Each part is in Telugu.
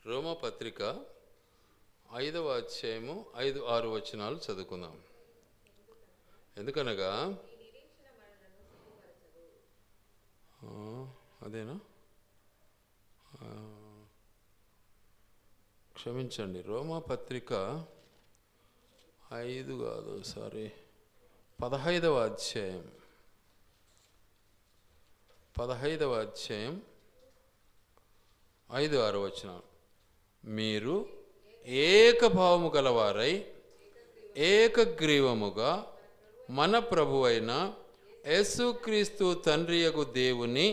రోమపత్రిక 5వ అధ్యాయము 5-6 వచనాలు చదువుకుందాం. ఎందుకనగా అదేనా, క్షమించండి, రోమపత్రిక 5 కాదు, 15వ అధ్యాయం 5-6 వచనాలు. మీరు ఏకభావము గలవారై ఏకగ్రీవముగా మన ప్రభువైన యేసుక్రీస్తు తండ్రియగు దేవుని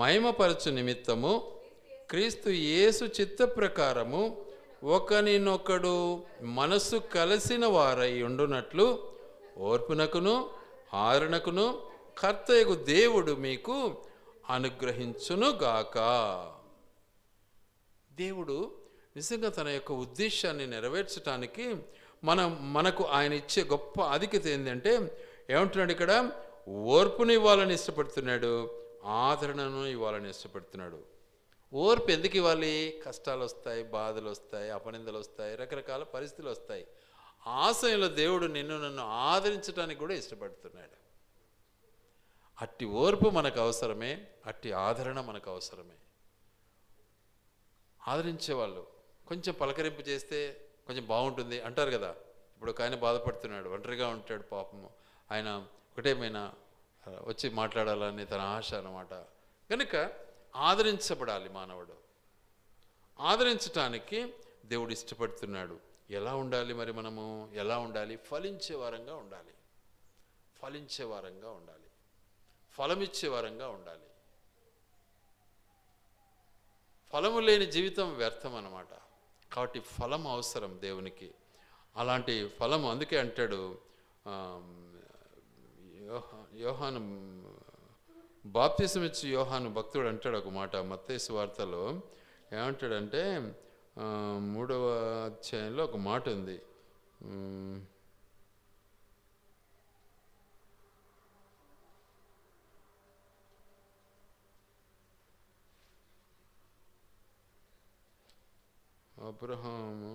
మహిమపరచు నిమిత్తము క్రీస్తు యేసు చిత్త ప్రకారము ఒకనినొకడు మనస్సు కలిసిన వారై ఉండునట్లు ఓర్పునకును ఆదరణకును కర్తయగు దేవుడు మీకు అనుగ్రహించునుగాక. దేవుడు నిజంగా తన యొక్క ఉద్దేశాన్ని నెరవేర్చడానికి మనకు ఆయన ఇచ్చే గొప్ప ఆధిక్యత ఏంటంటే, ఏమంటున్నాడు ఇక్కడ? ఓర్పును ఇవ్వాలని ఇష్టపడుతున్నాడు, ఆదరణను ఇవ్వాలని ఇష్టపడుతున్నాడు. ఓర్పు ఎందుకు ఇవ్వాలి? కష్టాలు వస్తాయి, బాధలు వస్తాయి, అపనిందలు వస్తాయి, రకరకాల పరిస్థితులు వస్తాయి. ఆ సమయంలో దేవుడు నన్ను ఆదరించడానికి కూడా ఇష్టపడుతున్నాడు. అట్టి ఓర్పు మనకు అవసరమే, అట్టి ఆదరణ మనకు అవసరమే. ఆదరించేవాళ్ళు కొంచెం పలకరింపు చేస్తే కొంచెం బాగుంటుంది అంటారు కదా. ఇప్పుడు ఒక ఆయన బాధపడుతున్నాడు, ఒంటరిగా ఉంటాడు, పాపము, ఆయన ఒకటేమైనా వచ్చి మాట్లాడాలని తన ఆశ అన్నమాట. కనుక ఆదరించబడాలి మానవుడు. ఆదరించటానికి దేవుడు ఇష్టపడుతున్నాడు. ఎలా ఉండాలి మరి? మనము ఎలా ఉండాలి? ఫలించే వారంగా ఉండాలి, ఫలించే వారంగా ఉండాలి, ఫలమిచ్చే వారంగా ఉండాలి. ఫలము లేని జీవితం వ్యర్థం అన్నమాట. కాబట్టి ఫలం అవసరం దేవునికి. అలాంటి ఫలము అందుకే అంటాడు యోహాను, బాప్తిసం ఇచ్చి యోహాను భక్తుడు అంటాడు ఒక మాట మత్తయి సువార్తలో. ఏమంటాడంటే 3వ అధ్యాయంలో ఒక మాట ఉంది. అబ్రహాము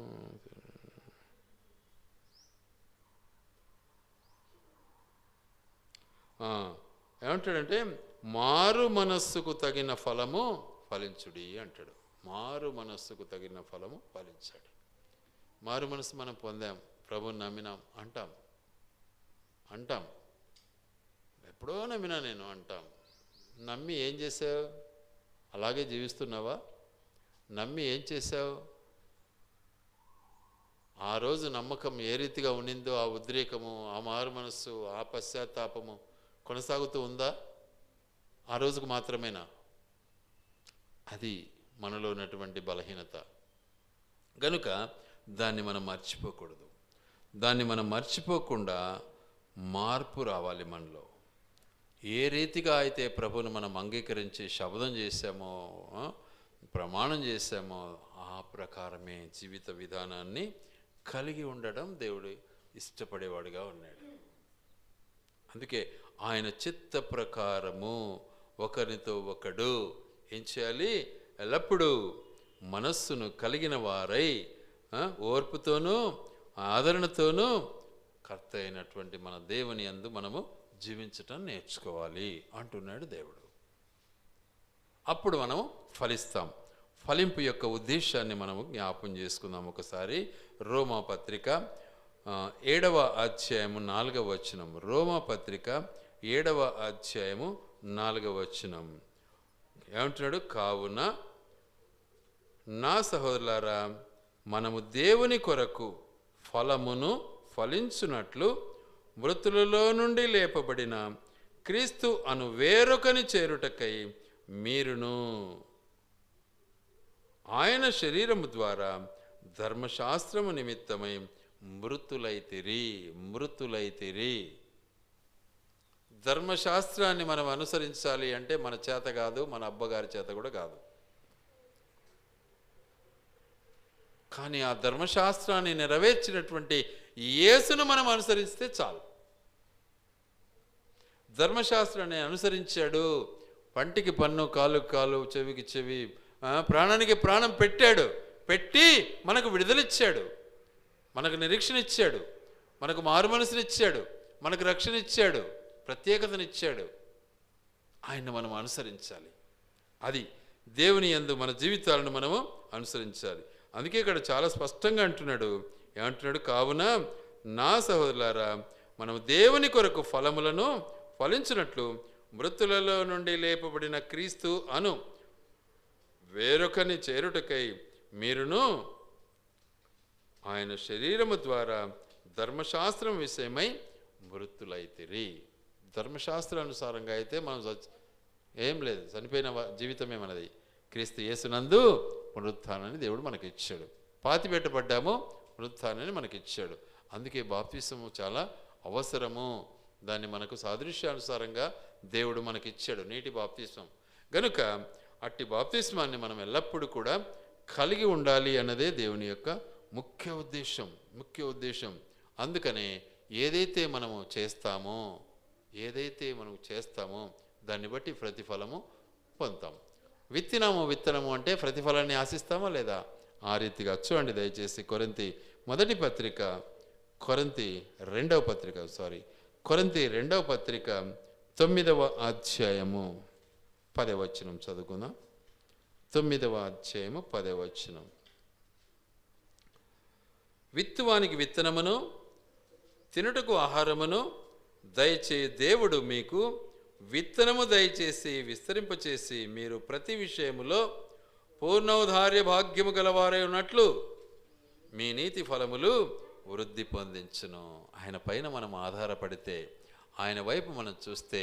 ఏమంటాడంటే, మారు మనస్సుకు తగిన ఫలము ఫలించుడి అంటాడు. మారు మనస్సుకు తగిన ఫలము ఫలించాడు. మారు మనస్సు మనం పొందాం, ప్రభుని నమ్మినాం అంటాం, ఎప్పుడో నమ్మినా నేను అంటాం. నమ్మి ఏం చేసావు? అలాగే జీవిస్తున్నావా? నమ్మి ఏం చేసావు? ఆ రోజు నమ్మకం ఏ రీతిగా ఉండిందో, ఆ ఉద్రేకము, ఆ మారు మనస్సు, ఆ పశ్చాత్తాపము కొనసాగుతూ ఉందా? ఆ రోజుకు మాత్రమేనా? అది మనలో ఉన్నటువంటి బలహీనత. కనుక దాన్ని మనం మర్చిపోకూడదు. దాన్ని మనం మర్చిపోకుండా మార్పు రావాలి మనలో. ఏ రీతిగా అయితే ప్రభువును మనం అంగీకరించి శపథం చేశామో, ప్రమాణం చేశామో, ఆ ప్రకారమే జీవిత విధానాన్ని కలిగి ఉండడం దేవుడు ఇష్టపడేవాడుగా ఉన్నాడు. అందుకే ఆయన చిత్త ప్రకారము ఒకరితో ఒకడు ఏం చేయాలి? ఎల్లప్పుడూ మనస్సును కలిగిన వారై ఓర్పుతోనూ ఆదరణతోనూ కర్త అయినటువంటి మన దేవుని యందు మనము జీవించటం నేర్చుకోవాలి అంటున్నాడు దేవుడు. అప్పుడు మనము ఫలిస్తాం. ఫలింపు యొక్క ఉద్దేశాన్ని మనము జ్ఞాపం చేసుకుందాం ఒకసారి. రోమపత్రిక 7వ అధ్యాయము 4వ వచనం. రోమపత్రిక 7వ అధ్యాయము 4వ వచనం ఏమంటున్నాడు? కావున నా సహోదరులారా, మనము దేవుని కొరకు ఫలమును ఫలించునట్లు మృతులలో నుండి లేపబడిన క్రీస్తు అను వేరొకని చేరుటకై మీరును ఆయన శరీరము ద్వారా ధర్మశాస్త్రము నిమిత్తమై మృతులైతిరి. ధర్మశాస్త్రాన్ని మనం అనుసరించాలి అంటే మన చేత కాదు, మన అబ్బగారి చేత కూడా కాదు. కానీ ఆ ధర్మశాస్త్రాన్ని నెరవేర్చినటువంటి యేసును మనం అనుసరిస్తే చాలు. ధర్మశాస్త్రాన్ని అనుసరించాడు, పంటికి పన్ను, కాలుకి కాలు, చెవికి చెవి, ప్రాణానికి ప్రాణం పెట్టాడు. పెట్టి మనకు విడుదలిచ్చాడు, మనకు నిరీక్షణ ఇచ్చాడు, మనకు మారు మనసునిచ్చాడు, మనకు రక్షణ ఇచ్చాడు, ప్రత్యేకతనిచ్చాడు. ఆయన్ని మనం అనుసరించాలి. అది దేవుని యందు మన జీవితాలను మనము అనుసరించాలి. అందుకే ఇక్కడ చాలా స్పష్టంగా అంటున్నాడు. ఏమంటున్నాడు? కావున నా సహోదరులారా, మనం దేవుని కొరకు ఫలములను ఫలించినట్లు మృతులలో నుండి లేపబడిన క్రీస్తు అను వేరొకని చేరుటకై మీరును ఆయన శరీరము ద్వారా ధర్మశాస్త్రం విషయమై మృతులైతిరి. ధర్మశాస్త్రానుసారంగా అయితే మనం ఏం లేదు, చనిపోయిన జీవితమే మనది. క్రీస్తు యేసునందు పునరుత్థానాన్ని దేవుడు మనకి ఇచ్చాడు. పాతి పెట్టబడ్డాము, పునరుత్థానాన్ని మనకి ఇచ్చాడు. అందుకే బాప్తిసము చాలా అవసరము. దాన్ని మనకు సాదృశ్యానుసారంగా దేవుడు మనకి ఇచ్చాడు, నీటి బాప్తిస్మం. గనుక అట్టి బాప్తిస్మాన్ని మనం ఎల్లప్పుడూ కూడా కలిగి ఉండాలి అన్నదే దేవుని యొక్క ముఖ్య ఉద్దేశం. అందుకనే ఏదైతే మనము చేస్తామో దాన్ని బట్టి ప్రతిఫలము పొందుతాం. విత్తనము అంటే ప్రతిఫలాన్ని ఆశిస్తామా లేదా? ఆ రీతిగా చూడండి దయచేసి కొరింథీ రెండవ పత్రిక 9వ అధ్యాయము 10వ వచనం చదువుకుందాం. 9వ అధ్యాయము 10వ వచనం. విత్తువానికి విత్తనమును తినుటకు ఆహారమును దయచే దేవుడు మీకు విత్తనము దయచేసి విస్తరింపచేసి మీరు ప్రతి విషయములో పూర్ణౌదార్య భాగ్యము గలవారై ఉన్నట్లు మీ నీతి ఫలములు వృద్ధి పొందించును. ఆయన పైన మనం ఆధారపడితే, ఆయన వైపు మనం చూస్తే,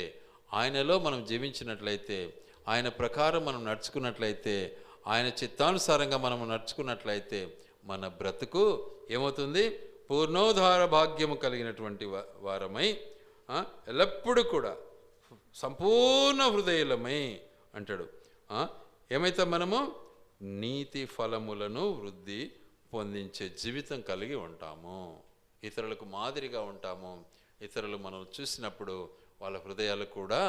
ఆయనలో మనం జీవించినట్లయితే, ఆయన ప్రకారం మనం నడుచుకున్నట్లయితే, ఆయన చిత్తానుసారంగా మనం నడుచుకున్నట్లయితే మన బ్రతుకు ఏమవుతుంది? పూర్ణోద్ధార భాగ్యము కలిగినటువంటి వారమై ఎల్లప్పుడూ కూడా సంపూర్ణ హృదయులమై అంటాడు. ఏమైతే మనము నీతి ఫలములను వృద్ధి పొందించే జీవితం కలిగి ఉంటాము, ఇతరులకు మాదిరిగా ఉంటాము. ఇతరులు మనం చూసినప్పుడు వాళ్ళ హృదయాలు కూడా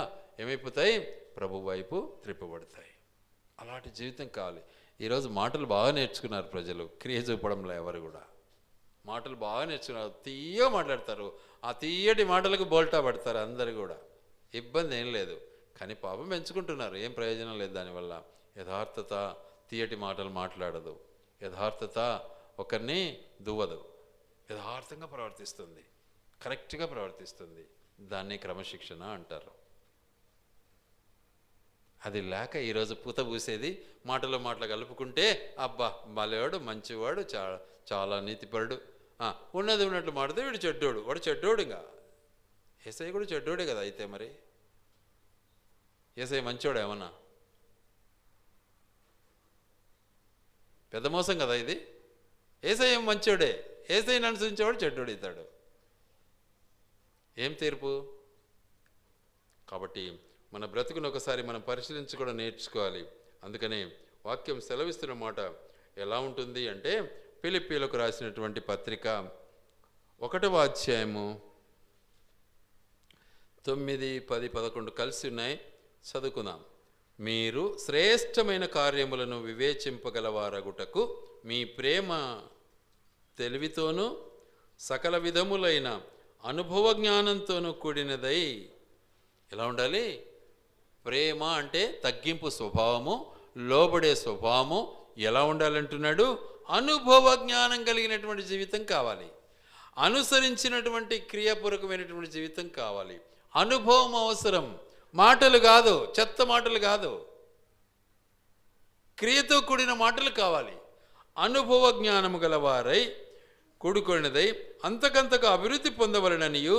ఏమైపోతాయి? ప్రభు వైపు త్రిప్పబడతాయి. అలాంటి జీవితం కావాలి. ఈరోజు మాటలు బాగా నేర్చుకున్నారు ప్రజలు, క్రియ చూపడంలో ఎవరు కూడా మాటలు బాగా నేర్చుకున్నారు, తీయగా మాట్లాడతారు. ఆ తీయటి మాటలకు బోల్టా పడతారు అందరు కూడా, ఇబ్బంది ఏం లేదు. కానీ పాపం పెంచుకుంటున్నారు, ఏం ప్రయోజనం లేదు దానివల్ల. యథార్థత తీయటి మాటలు మాట్లాడదు, యథార్థత ఒకరిని దువ్వదు, యథార్థంగా ప్రవర్తిస్తుంది, కరెక్ట్గా ప్రవర్తిస్తుంది. దాన్ని క్రమశిక్షణ అంటారు. అది లేక ఈరోజు పూత పూసేది మాటలు కలుపుకుంటే, అబ్బా మలేవాడు, మంచివాడు, చాలా నీతిపరుడు, ఉన్నది ఉన్నట్లు మాడితే వీడు చెడ్డోడు, వాడు చెడ్డోడు. ఇంకా యేసయ్య కూడా చెడ్డోడే కదా. అయితే మరి యేసయ్య మంచోడు ఏమన్నా? పెద్ద మోసం కదా ఇది. యేసయ్య మంచోడే, యేసయ్యను అనుసరించేవాడు చెడ్డోడు అవుతాడు. ఏం తీర్పు? కాబట్టి మన బ్రతుకును ఒకసారి మనం పరిశీలించుకోవడం నేర్చుకోవాలి. అందుకనే వాక్యం సెలవిస్తున్న మాట ఎలా ఉంటుంది అంటే, ఫిలిప్పీలకు రాసినటువంటి పత్రిక 1వ అధ్యాయము 9, 10, 11 కలిసి ఉన్నాయి, చదువుకుందాం. మీరు శ్రేష్టమైన కార్యములను వివేచింపగలవారగుటకు మీ ప్రేమ తెలివితోనూ సకల విధములైన అనుభవ జ్ఞానంతోనూ కూడినదై. ఎలా ఉండాలి? ప్రేమ అంటే తగ్గింపు స్వభావము, లోబడే స్వభావము. ఎలా ఉండాలంటున్నాడు? అనుభవ జ్ఞానం కలిగినటువంటి జీవితం కావాలి, అనుసరించినటువంటి క్రియాపూర్వకమైనటువంటి జీవితం కావాలి. అనుభవం అవసరం, మాటలు కాదు, చెత్త మాటలు కాదు, క్రియతో కూడిన మాటలు కావాలి. అనుభవ జ్ఞానము గలవారై కూడుకొనిదై అంతకంతకు అభివృద్ధి పొందవలననియు,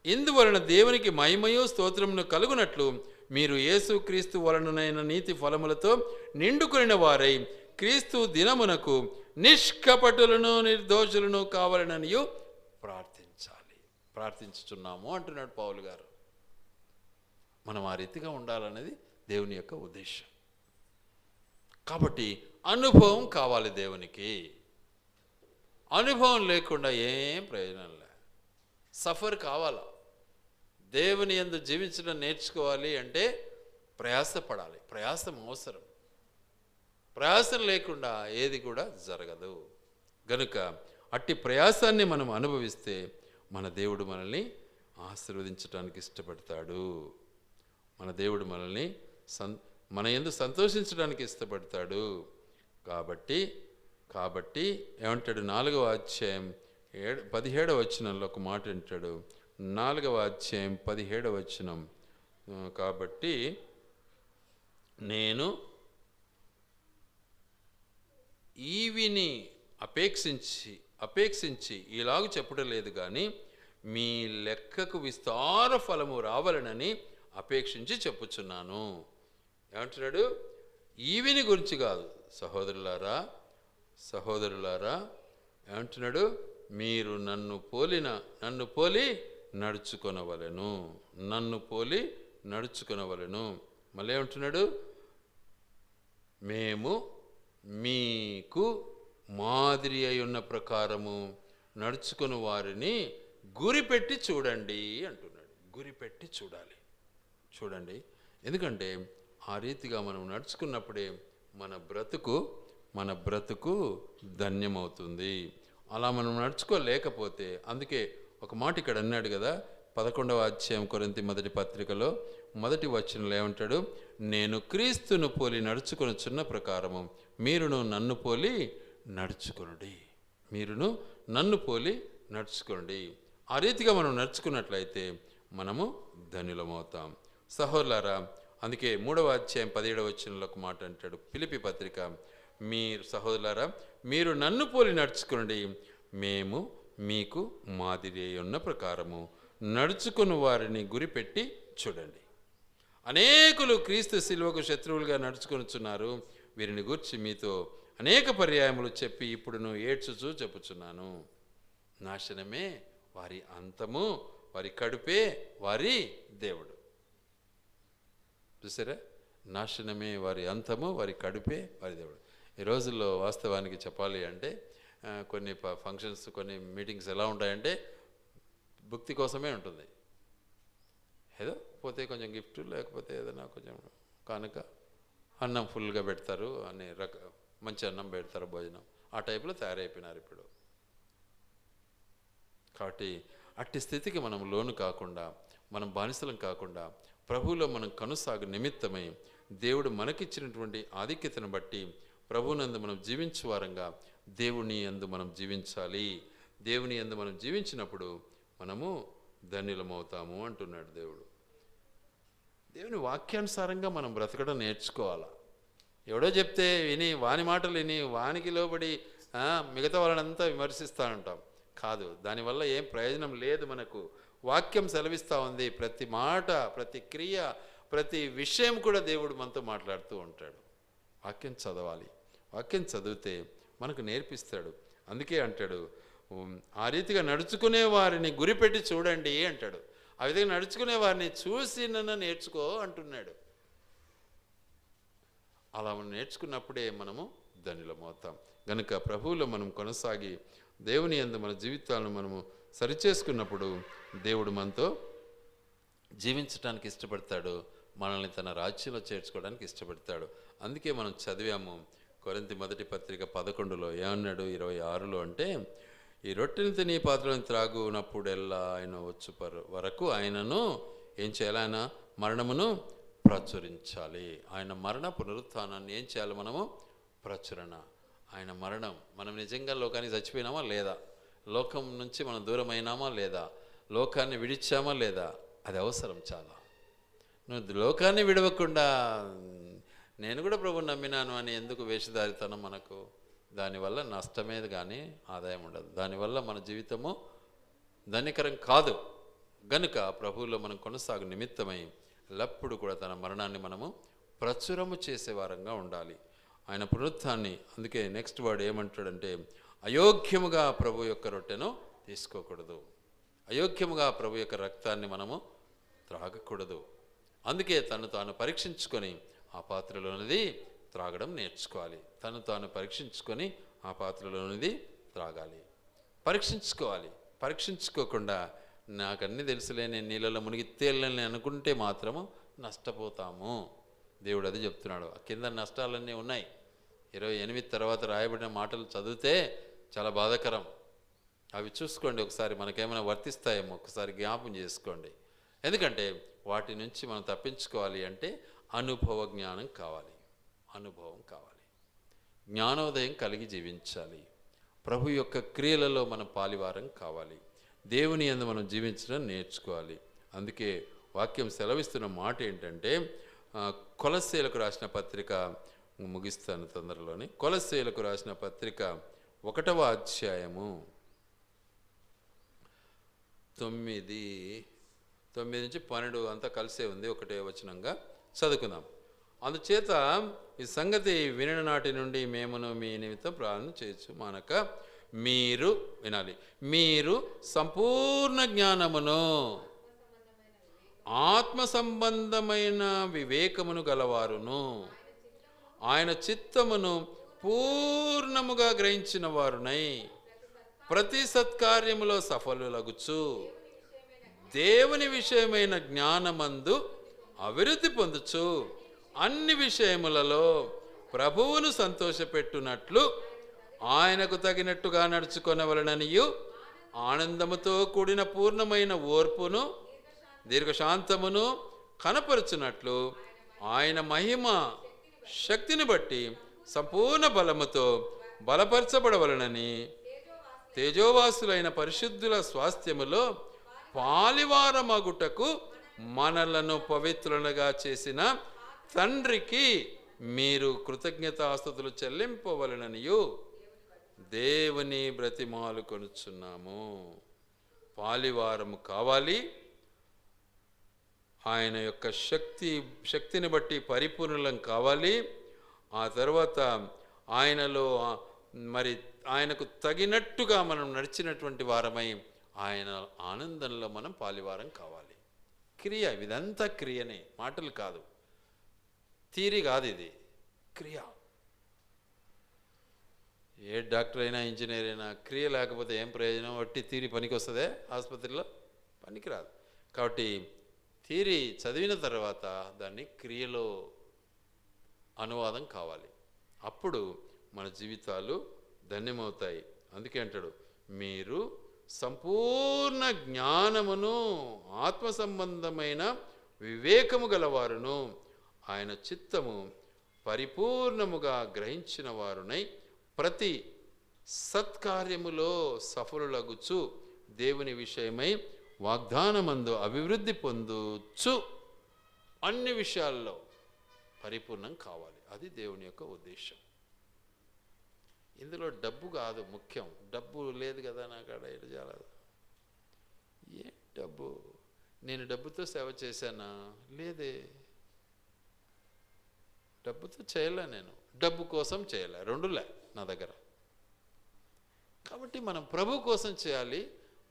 ఇందువలన దేవునికి మహిమయు స్తోత్రమును కలుగునట్లు మీరు యేసు క్రీస్తు వలననైన నీతి ఫలములతో నిండుకొనిన వారై క్రీస్తు దినమునకు నిష్కపటులను నిర్దోషులను కావాలననియు ప్రార్థించుచున్నాము అంటున్నాడు పౌలు గారు. మనం ఆ రీతిగా ఉండాలనేది దేవుని యొక్క ఉద్దేశం. కాబట్టి అనుభవం కావాలి దేవునికి. అనుభవం లేకుండా ఏం ప్రయోజనం లే. సఫర్ కావాలా? దేవుని యందు జీవించడం నేర్చుకోవాలి అంటే ప్రయాసపడాలి, ప్రయాసం అవసరం. ప్రయాసం లేకుండా ఏది కూడా జరగదు. గనుక అట్టి ప్రయాసాన్ని మనం అనుభవిస్తే మన దేవుడు మనల్ని ఆశీర్వదించడానికి ఇష్టపడతాడు. మన దేవుడు మనల్ని మన యందు సంతోషించడానికి ఇష్టపడతాడు. కాబట్టి ఏమంటాడు? 4వ అధ్యాయం 17వ వచనంలో ఒక మాట అంటాడు. 4వ అధ్యాయం 17వ వచనం, కాబట్టి నేను ఈవిని అపేక్షించి ఇలాగ చెప్పడం లేదు, కానీ మీ లెక్కకు విస్తార ఫలము రావాలనని అపేక్షించి చెప్పుచున్నాను. ఏమంటున్నాడు? ఈవిని గురించి కాదు సహోదరులారా ఏమంటున్నాడు? మీరు నన్ను పోలి నడుచుకొనవలెను. మళ్ళీ ఏమంటున్నాడు? మేము మీకు మాదిరి అయి ఉన్న ప్రకారము నడుచుకుని వారిని గురిపెట్టి చూడండి అంటున్నాడు. గురిపెట్టి చూడండి. ఎందుకంటే ఆ రీతిగా మనం నడుచుకున్నప్పుడే మన బ్రతుకు ధన్యమవుతుంది. అలా మనం నడుచుకోలేకపోతే, అందుకే ఒక మాట ఇక్కడ అన్నాడు కదా, 11వ అధ్యాయం కొరింథీ మొదటి పత్రికలో 1వ వచనంలో ఏమంటాడు? నేను క్రీస్తును పోలి నడుచుకొనుచున్న ప్రకారము మీరును నన్ను పోలి నడుచుకోండి. ఆ రీతిగా మనం నడుచుకున్నట్లయితే మనము ధన్యులమవుతాం. సహోదరులారా, అందుకే 3వ అధ్యాయం 17వ వచనంలో ఒక మాట అంటాడు, ఫిలిప్పీ పత్రిక, సహోదరులారా మీరు నన్ను పోలి నడుచుకోండి, మేము మీకు మాదిరి ఉన్న ప్రకారము నడుచుకుని వారిని గురిపెట్టి చూడండి. అనేకులు క్రీస్తు శిలువకు శత్రువులుగా నడుచుకొనుచున్నారు. వీరిని గూర్చి మీతో అనేక పర్యాయములు చెప్పి ఇప్పుడును ఏడ్చుచూ చెప్పుచున్నాను. నాశనమే వారి అంతము, వారి కడుపే వారి దేవుడు. చూసారా? నాశనమే వారి అంతము, వారి కడుపే వారి దేవుడు. ఈ రోజుల్లో వాస్తవానికి చెప్పాలి అంటే కొన్ని ఫంక్షన్స్, కొన్ని మీటింగ్స్ ఎలా ఉంటాయంటే భక్తి కోసమే ఉంటుంది. ఏదో పోతే కొంచెం గిఫ్ట్, లేకపోతే ఏదైనా కొంచెం కానుక, అన్నం ఫుల్గా పెడతారు, అన్ని మంచి అన్నం పెడతారు, భోజనం ఆ టైప్లో తయారైపోయినారు ఇప్పుడు. కాబట్టి అట్టి స్థితికి మనం లోను కాకుండా, మనం బానిసలం కాకుండా, ప్రభువులో మనం కొనసాగు నిమిత్తమై దేవుడు మనకిచ్చినటువంటి ఆధిక్యతను బట్టి ప్రభువునందు మనం జీవించే వారంగా దేవుని యందు మనం జీవించాలి. దేవుని యందు మనం జీవించినప్పుడు మనము ధన్యులమవుతాము అంటున్నాడు దేవుడు. దేవుని వాక్యానుసారంగా మనం బ్రతకడం నేర్చుకోవాలా. ఎవడో చెప్తే విని, వాని మాటలు విని వానికి లోబడి మిగతా వాళ్ళనంతా విమర్శిస్తానంటాం. కాదు, దానివల్ల ఏం ప్రయోజనం లేదు. మనకు వాక్యం సెలవిస్తూ ఉంది. ప్రతి మాట, ప్రతి క్రియ, ప్రతి విషయం కూడా దేవుడు మనతో మాట్లాడుతూ ఉంటాడు. వాక్యం చదవాలి. వాక్యం చదివితే మనకు నేర్పిస్తాడు. అందుకే అంటాడు, ఆ రీతిగా నడుచుకునే వారిని గురిపెట్టి చూడండి అంటాడు. ఆ విధంగా నడుచుకునే వారిని చూసి నన్ను నేర్చుకో అంటున్నాడు. అలా మనం నేర్చుకున్నప్పుడే మనము ధన్యులమవుతాం. గనుక ప్రభువులో మనం కొనసాగి దేవుని యందు మన జీవితాలను మనము సరిచేసుకున్నప్పుడు దేవుడు మనతో జీవించడానికి ఇష్టపడతాడు. మనల్ని తన రాజ్యంలో చేర్చుకోవడానికి ఇష్టపడతాడు. అందుకే మనం చదివాము కొరింథీ మొదటి పత్రిక 11లో ఏమన్నాడు? 26లో అంటే, ఈ రొట్టెని తిని పాత్రలను త్రాగునప్పుడెల్లా ఆయన వచ్చు వరకు ఆయనను ఏం చేయాలి? ఆయన మరణమును ప్రచురించాలి. ఆయన మరణ పునరుత్థానాన్ని ఏం చేయాలి? మనము ప్రచురణ. ఆయన మరణం, మనం నిజంగా లోకానికి చచ్చిపోయినామా లేదా? లోకం నుంచి మనం దూరం అయినామా లేదా? లోకాన్ని విడిచామా లేదా? అది అవసరం చాలా. నువ్వు లోకాన్ని విడవకుండా నేను కూడా ప్రభువుని నమ్మినాను అని ఎందుకు వేషధారితనం మనకు? దానివల్ల నష్టమేది కానీ ఆదాయం ఉండదు. దానివల్ల మన జీవితము ధన్యకరం కాదు. గనుక ప్రభువులో మనం కొనసాగు నిమిత్తమై ఎల్లప్పుడూ కూడా తన మరణాన్ని మనము ప్రచురము చేసేవారంగా ఉండాలి. ఆయన పునరుత్థాన్ని. అందుకే నెక్స్ట్ వర్డ్ ఏమంటాడంటే, అయోగ్యముగా ప్రభు యొక్క రొట్టెను తీసుకోకూడదు, అయోగ్యముగా ప్రభు యొక్క రక్తాన్ని మనము త్రాగకూడదు. అందుకే తను తాను పరీక్షించుకొని ఆ పాత్రలోనిది త్రాగడం నేర్చుకోవాలి. తను తాను పరీక్షించుకొని ఆ పాత్రలోనిది త్రాగాలి. పరీక్షించుకోవాలి. పరీక్షించుకోకుండా నాకన్నీ తెలుసులే, నేను నీళ్ళలో మునిగి తేలని అనుకుంటే మాత్రము నష్టపోతాము. దేవుడు అది చెప్తున్నాడు. కింద నష్టాలన్నీ ఉన్నాయి. 28 తర్వాత రాయబడిన మాటలు చదివితే చాలా బాధాకరం. అవి చూసుకోండి ఒకసారి, మనకేమైనా వర్తిస్తాయేమో ఒకసారి జ్ఞాపం చేసుకోండి. ఎందుకంటే వాటి నుంచి మనం తప్పించుకోవాలి అంటే అనుభవ జ్ఞానం కావాలి, అనుభవం కావాలి, జ్ఞానోదయం కలిగి జీవించాలి, ప్రభు యొక్క క్రియలలో మనం పాలివారం కావాలి, దేవుని యందు మనం జీవించడం నేర్చుకోవాలి. అందుకే వాక్యం సెలవిస్తున్న మాట ఏంటంటే, కొలస్సీలకు రాసిన పత్రిక, ముగిస్తాను తొందరలోనే, కొలస్సీలకు రాసిన పత్రిక 1వ అధ్యాయము 9 నుంచి 12 అంతా కలిసే ఉంది, 1వ వచనంగా చదువుకుందాం. అందుచేత ఈ సంగతి వినిన నాటి నుండి మేమును మీ నిమిత్తం ప్రార్థన చేయొచ్చు మానక మీరు వినాలి, మీరు సంపూర్ణ జ్ఞానమును ఆత్మ సంబంధమైన వివేకమును గలవారును ఆయన చిత్తమును పూర్ణముగా గ్రహించిన వారునై ప్రతి సత్కార్యములో సఫలులగుచు దేవుని విషయమైన జ్ఞానమందు అభివృద్ధి పొందుచు అన్ని విషయములలో ప్రభువును సంతోషపెట్టునట్లు ఆయనకు తగినట్టుగా నడుచుకొనవలననియు ఆనందముతో కూడిన పూర్ణమైన ఓర్పును దీర్ఘశాంతమును కనపరుచున్నట్లు ఆయన మహిమ శక్తిని బట్టి సంపూర్ణ బలముతో బలపరచబడవలనని తేజోవాసులైన పరిశుద్ధుల స్వాస్థ్యములో పాలివారమగుటకు మనలను పవిత్రులుగా చేసిన తండ్రికి మీరు కృతజ్ఞతాస్తుతులు చెల్లింపవలననియు దేవుని బ్రతిమాలు కొనుచున్నాము. పాలివారము కావాలి, ఆయన యొక్క శక్తిని బట్టి పరిపూర్ణలం కావాలి. ఆ తర్వాత ఆయనలో మరి ఆయనకు తగినట్టుగా మనం నడిచినటువంటి వారమై ఆయన ఆనందంలో మనం పాలివారం కావాలి. క్రియ, ఇదంతా క్రియనే, మాటలు కాదు, థియరీ కాదు, ఇది క్రియ. ఏ డాక్టర్ అయినా ఇంజనీర్ అయినా క్రియ లేకపోతే ఏం ప్రయోజనం? వట్టి థియరీ పనికి వస్తుందే ఆసుపత్రిలో? పనికిరాదు. కాబట్టి థియరీ చదివిన తర్వాత దాన్ని క్రియలో అనువాదం కావాలి, అప్పుడు మన జీవితాలు ధన్యమవుతాయి. అందుకే అంటాడు, మీరు సంపూర్ణ జ్ఞానమును ఆత్మ సంబంధమైన వివేకము గలవారును ఆయన చిత్తము పరిపూర్ణముగా గ్రహించిన వారునై ప్రతి సత్కార్యములో సఫలులగుచు దేవుని విషయమై వాగ్దానమందు అభివృద్ధి పొందుచు అన్ని విషయాల్లో పరిపూర్ణం కావాలి. అది దేవుని యొక్క ఉద్దేశం. ఇందులో డబ్బు కాదు ముఖ్యం. డబ్బు లేదు కదా నాకు అక్కడ ఇటు చాలా, ఏ డబ్బు? నేను డబ్బుతో సేవ చేశానా? లేదే, డబ్బుతో చేయలే, నేను డబ్బు కోసం చేయలే, రెండులే నా దగ్గర. కాబట్టి మనం ప్రభు కోసం చేయాలి,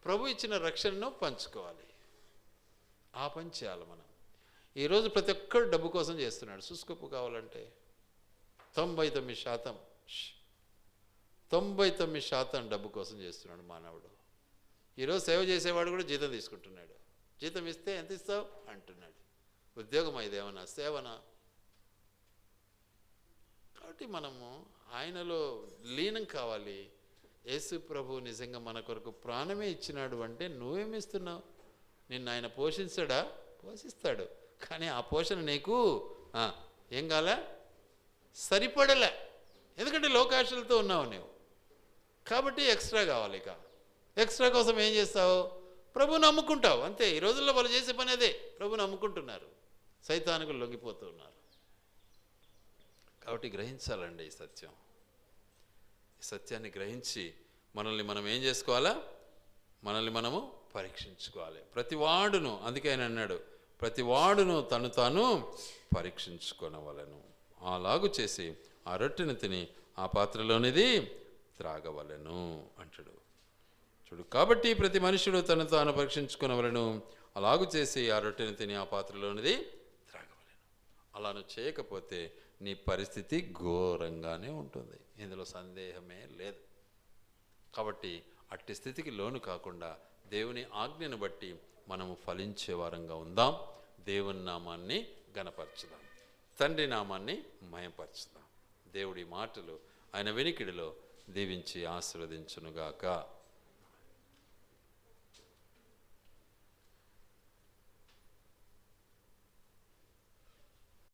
ప్రభు ఇచ్చిన రక్షణను పంచుకోవాలి, ఆ పని చేయాలి మనం. ఈరోజు ప్రతి ఒక్కరు డబ్బు కోసం చేస్తున్నాడు. చూసుకోపు కావాలంటే 99% డబ్బు కోసం చేస్తున్నాడు మానవుడు. ఈరోజు సేవ చేసేవాడు కూడా జీతం తీసుకుంటున్నాడు. జీతం ఇస్తే ఎంత ఇస్తావు అంటున్నాడు. ఉద్యోగం ఇదేమన్నా సేవనా? కాబట్టి మనము ఆయనలో లీనం కావాలి. యేసు ప్రభు నిజంగా మన కొరకు ప్రాణమే ఇచ్చినాడు అంటే నువ్వేమిస్తున్నావు? నిన్ను ఆయన పోషించాడా? పోషిస్తాడు. కానీ ఆ పోషణ నీకు ఏం కాలే, సరిపడలే. ఎందుకంటే లోకాశలతో ఉన్నావు నువ్వు. కాబట్టి ఎక్స్ట్రా కావాలి. ఇక ఎక్స్ట్రా కోసం ఏం చేస్తావు? ప్రభువుని నమ్ముకుంటావు అంతే. ఈ రోజుల్లో వాళ్ళు చేసే పని అదే, ప్రభువుని నమ్ముకుంటున్నారు, సైతానికి లొంగిపోతూ ఉన్నారు. కాబట్టి గ్రహించాలండి ఈ సత్యం. ఈ సత్యాన్ని గ్రహించి మనల్ని మనం ఏం చేసుకోవాలా? మనల్ని మనము పరీక్షించుకోవాలి. ప్రతివాడును, అందుకే ఆయన అన్నాడు, ప్రతివాడును తను తాను పరీక్షించుకొనవలెను. అలాగు చేసి ఆ రొట్టెను తిని ఆ పాత్రలోనిది త్రాగవలెను అంటాడు. చూడు, కాబట్టి ప్రతి మనుషుడు తను తాను పరీక్షించుకొనవలెను, అలాగు చేసి ఆ రొట్టెను తిని ఆ పాత్రలోనిది త్రాగవలెను. అలాను చేయకపోతే నీ పరిస్థితి ఘోరంగానే ఉంటుంది, ఇందులో సందేహమే లేదు. కాబట్టి అట్టి స్థితికి లోను కాకుండా దేవుని ఆజ్ఞను బట్టి మనము ఫలించే వారంగా ఉందాం. దేవుని నామాన్ని గణపరచుదాం, తండ్రి నామాన్ని మహిమపరచుదాం. దేవుడి మాటలు ఆయన వెనికిడిలో దీవించి ఆశీర్వదించునుగాక.